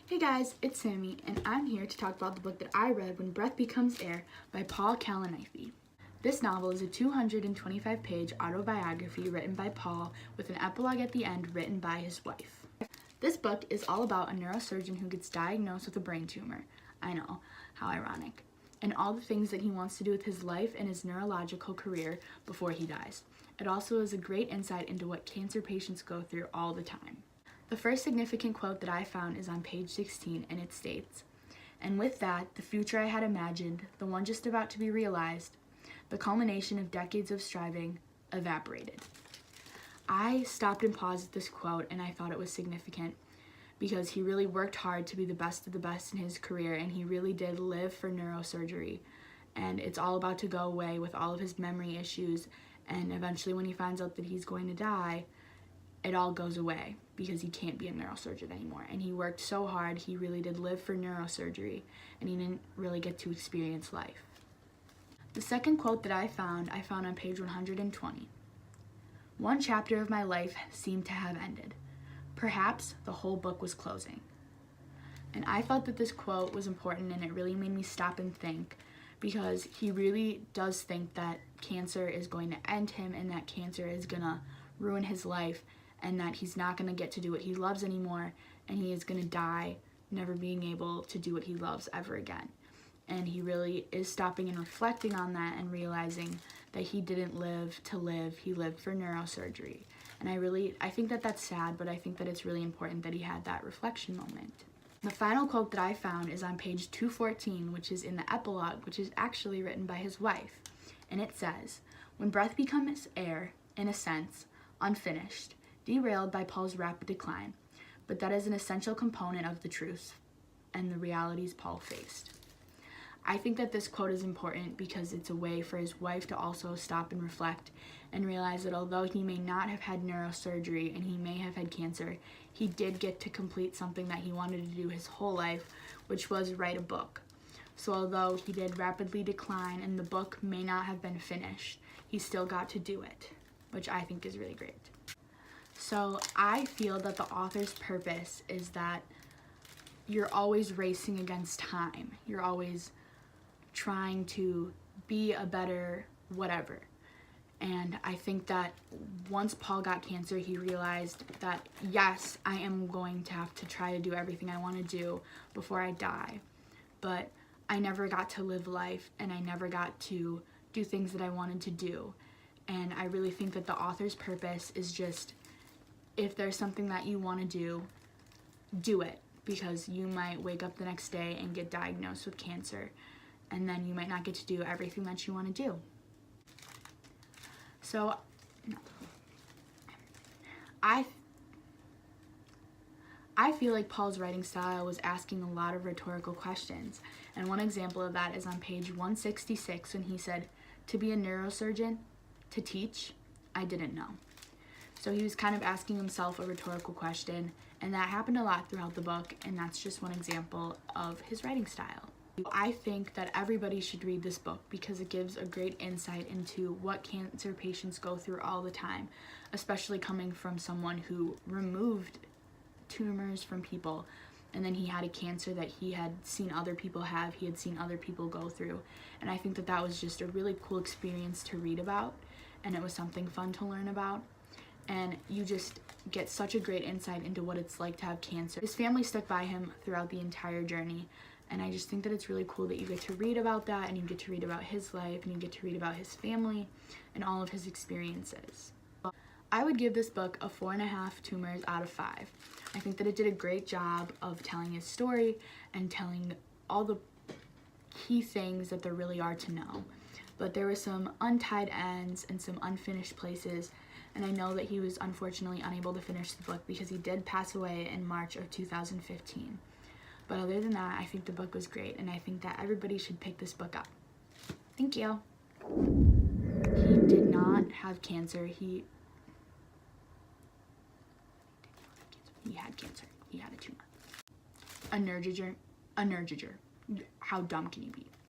Hey guys, it's Sammy, and I'm here to talk about the book that I read, When Breath Becomes Air, by Paul Kalanithi. This novel is a 225-page autobiography written by Paul, with an epilogue at the end written by his wife. This book is all about a neurosurgeon who gets diagnosed with a brain tumor. I know, how ironic. And all the things that he wants to do with his life and his neurological career before he dies. It also is a great insight into what cancer patients go through all the time. The first significant quote that I found is on page 16, and it states, "And with that, the future I had imagined, the one just about to be realized, the culmination of decades of striving, evaporated." I stopped and paused at this quote, and I thought it was significant because he really worked hard to be the best of the best in his career, and he really did live for neurosurgery. And it's all about to go away with all of his memory issues, and eventually when he finds out that he's going to die, it all goes away because he can't be a neurosurgeon anymore. And he worked so hard, he really did live for neurosurgery, and he didn't really get to experience life. The second quote that I found on page 120. "One chapter of my life seemed to have ended. Perhaps the whole book was closing." And I felt that this quote was important, and it really made me stop and think, because he really does think that cancer is going to end him and that cancer is going to ruin his life, and that he's not going to get to do what he loves anymore, and he is going to die never being able to do what he loves ever again. And he really is stopping and reflecting on that and realizing that he didn't live to live, he lived for neurosurgery. And I think that that's sad, but I think that it's really important that he had that reflection moment. The final quote that I found is on page 214, which is in the epilogue, which is actually written by his wife. And it says, "When breath becomes air, in a sense, unfinished, derailed by Paul's rapid decline, but that is an essential component of the truth and the realities Paul faced." I think that this quote is important because it's a way for his wife to also stop and reflect and realize that although he may not have had neurosurgery and he may have had cancer, he did get to complete something that he wanted to do his whole life, which was write a book. So although he did rapidly decline and the book may not have been finished, he still got to do it, which I think is really great. So I feel that the author's purpose is that you're always racing against time. You're always trying to be a better whatever. And I think that once Paul got cancer, he realized that, yes, I am going to have to try to do everything I want to do before I die. But I never got to live life, and I never got to do things that I wanted to do. And I really think that the author's purpose is just, if there's something that you want to do it, because you might wake up the next day and get diagnosed with cancer, and then you might not get to do everything that you want to do. So I feel like Paul's writing style was asking a lot of rhetorical questions, and one example of that is on page 166 when he said, "To be a neurosurgeon, to teach, I didn't know." So he was kind of asking himself a rhetorical question, and that happened a lot throughout the book, and that's just one example of his writing style. I think that everybody should read this book because it gives a great insight into what cancer patients go through all the time, especially coming from someone who removed tumors from people, and then he had a cancer that he had seen other people have, he had seen other people go through. And I think that that was just a really cool experience to read about, and it was something fun to learn about. And you just get such a great insight into what it's like to have cancer. His family stuck by him throughout the entire journey, and I just think that it's really cool that you get to read about that, and you get to read about his life, and you get to read about his family and all of his experiences. I would give this book a 4.5 tumors out of 5. I think that it did a great job of telling his story and telling all the key things that there really are to know. But there were some untied ends and some unfinished places, and I know that he was unfortunately unable to finish the book because he did pass away in March of 2015. But other than that, I think the book was great, and I think that everybody should pick this book up. Thank you. He did not have cancer. He had cancer. He had a tumor. A nerdiger. How dumb can you be?